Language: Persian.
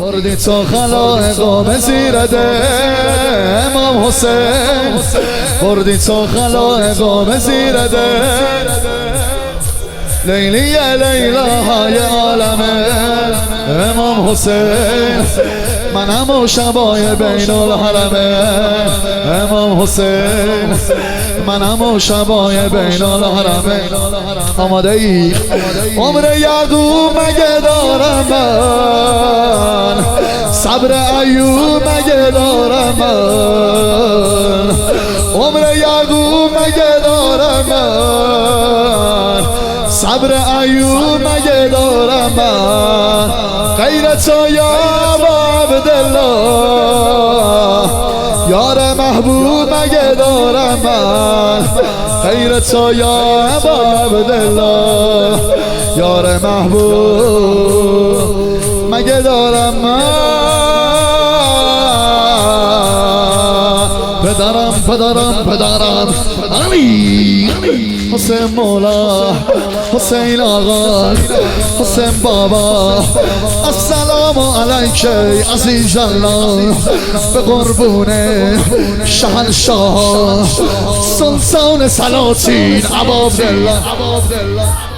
بردی تو خلائق و مسیرت امام حسین بردی تو خلائق و مسیرت لیلی لیلا های عالمه امام حسین منم و شبای بین الحرمه امام حسین منم و شبای بین الحرمه آماده ای عمر یعقوب مگه دارم من صبر ایوب مگه دارم من عمر یعقوب مگه دارم من صبر ایوب مگه دارم من غیر تو یا عبدالله یار محبوب مگه دارم من غیر تو یا عبدالله یار محبوب مگه دارم من پدرم علی حسین مولا حسین آقا حسین بابا السلام علیک عزیز الله به قربون شهنشاه سلطان سلاطین ابا عبدالله